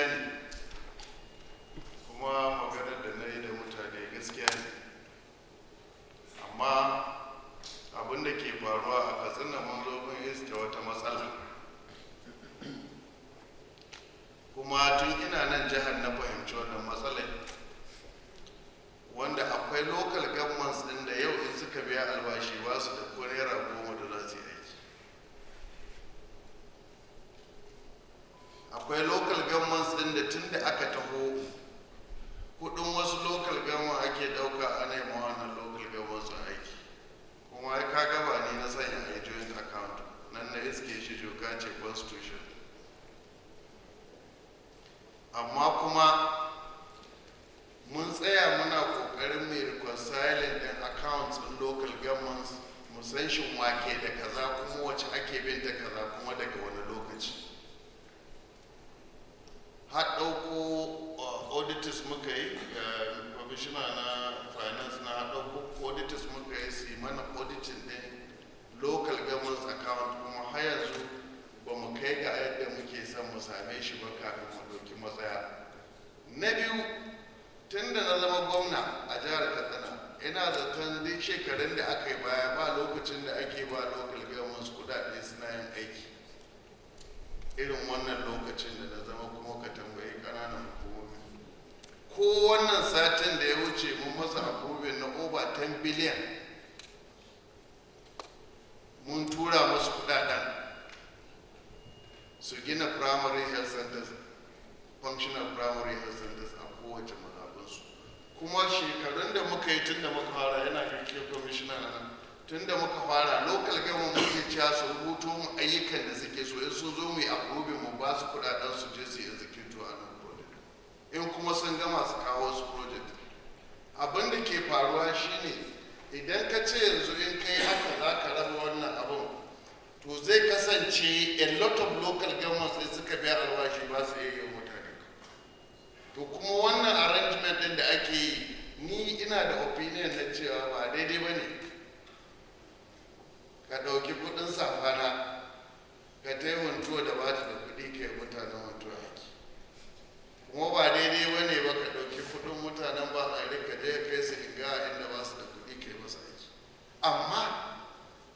ne, kuma maganar da na yi da mutane gaskiya ne, amma abin da ke faruwa a Katsina mun zo mun iske wata matsala, kuma tun ina nan jihar na fahimci wannan matsalar, wanda akwai local governments ɗin da yau in suka biya albashi ba su da ko naira 10 da za su yi aiki. Akwai local governments ɗin da tun da aka taho kudin wasu local government ake ɗauka a nema wannan local governments aiki, kuma ya ka gaba ne na sanya a joint account nan na iske shi doka ce constitution. Amma kuma mun tsaya muna kokarin mai reconciling din accounts in local governments, mu san shin wake da kaza kuma wacce ake bin ta kaza kuma daga wani lokaci. Har ɗauko auditors muka yi, commissioner na finance na ɗauko auditors muka yi su mana auditing din local governments account, kuma har yanzu ba mu kai ga yadda muke son mu same shi ba kafin mu ɗauki matsaya. Na biyu, tun da na zama gwamna a jihar Katsina, ina zaton duk shekarun da aka yi baya ba lokacin da ake ba local governments kudade suna yin aiki irin wannan lokacin da na zama, kuma ka tambayi ƙananan hukumomi. Ko wannan satin da ya wuce mun masa approving na over 10 billion, mun tura musu kudaden su gina primary health centers, functional primary health centers a kowace mazaɓinsu. Kuma shekarun da muka yi tun da muka fara, yana kirkir commissioner nan, tun da muka fara local government muke cewa su rubuto mu ayyukan da suke so, in sun zo mu yi approving mu ba su kudaden su je su execute a nan project, in kuma sun gama su kawo su project. Abin da ke faruwa shine idan ka ce yanzu in kai haka za ka raba wannan abin, to zai kasance a lot of local governments da suka biya albashi ba su iya yin mutane. To kuma wannan arrangement din da ake yi, ni ina da opinion na cewa ba daidai ba ne ka ɗauki kuɗin safana ka ta yi wantuwa da ba ta da kuɗi ka yi mutanen wantuwa aiki, kuma ba daidai ba ne ba ka ɗauki kuɗin mutanen ba a rika je kai su inga inda ba su da kuɗi ka yi masa aiki. Amma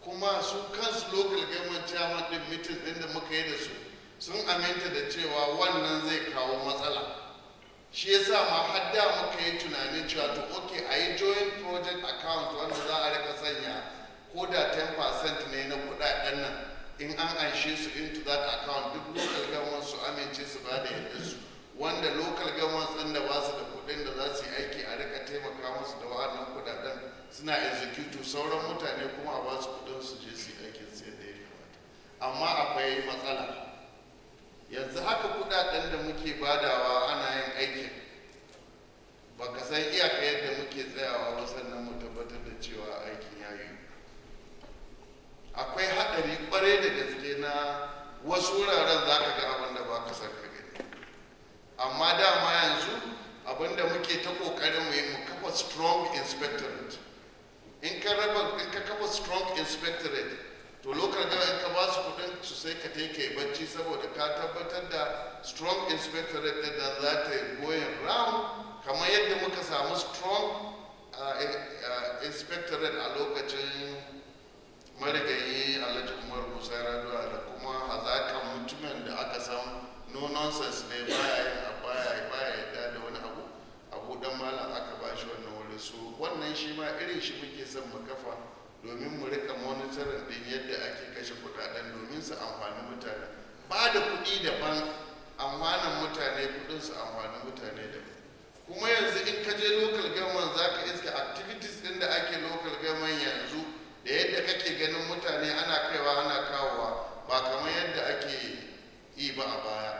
kuma su kansu local government chairman din meeting din da muka yi da su sun aminta da cewa wannan zai kawo matsala. Shi yasa ma har da muka yi tunanin cewa to okay, a yi joint project account wanda za a rika sanya ko da 10% ne na kudaden nan, in an anshe su into that account, duk local government su amince su ba da yadda su, wanda local government din da ba su da kudin da za su yi aiki a rika taimaka musu da wa'annan kudaden suna execute, sauran mutane kuma a ba su kudin su je su yi aikin su yadda ya kamata. Amma akwai matsala, yanzu haka kudaden da muke badawa ana yin aikin baka san iyaka yadda muke tsayawa ba, sannan mu tabbatar da cewa aikin ya yi. Akwai haɗari kwarai da gaske na wasu wuraren za ka ga abin da ba ka san ka gani, amma dama yanzu abin da muke ta ƙoƙarin mu yi, mu kafa strong inspectorate. In ka kafa strong inspectorate, to local government ka ba su kudin su sai ka take bacci, saboda ka tabbatar da strong inspectorate din da za ta yi going round, kamar yadda muka samu strong inspectorate a lokacin marigayi Alhaji Umar Musa Raduwa, da kuma hazakan mutumin da aka samu no nonsense ne, baya yadda da wani abu dan malam aka ba shi wannan wuri. So wannan shi ma irin shi muke son mu kafa, domin mu rika monitoring din yadda ake kashe kudaden domin su amfani mutane. Ba da kuɗi daban, amfanin mutane, kudin su amfani mutane daban. Kuma yanzu in ka je local government za ka iska activities din da ake local government yanzu, da yadda kake ganin mutane ana kaiwa ana kawowa, ba kamar yadda ake yi ba a baya.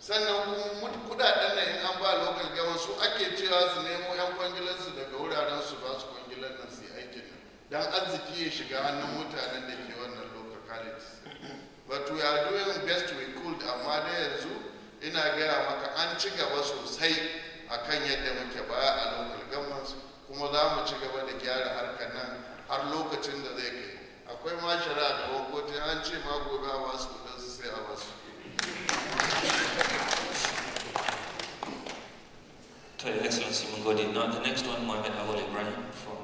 Sannan kuma kudaden nan in an ba local government su ake cewa su nemo 'yan kwangilansu daga wuraren su ba su kwangilan nan su yi aikin nan, don arziki ya shiga hannun mutanen da ke wannan localities. But we are doing best we could, amma da yanzu ina gaya maka an ci gaba sosai akan yadda muke baya a local governments, kuma za mu ci gaba da gyara harkar nan har lokacin da zai kai. Akwai ma shari'a gaban kotu, an ce ma gobe a wasu kudin su sai a wasu. Simon Godi. Now the next one, Mohammed Awal Ibrahim from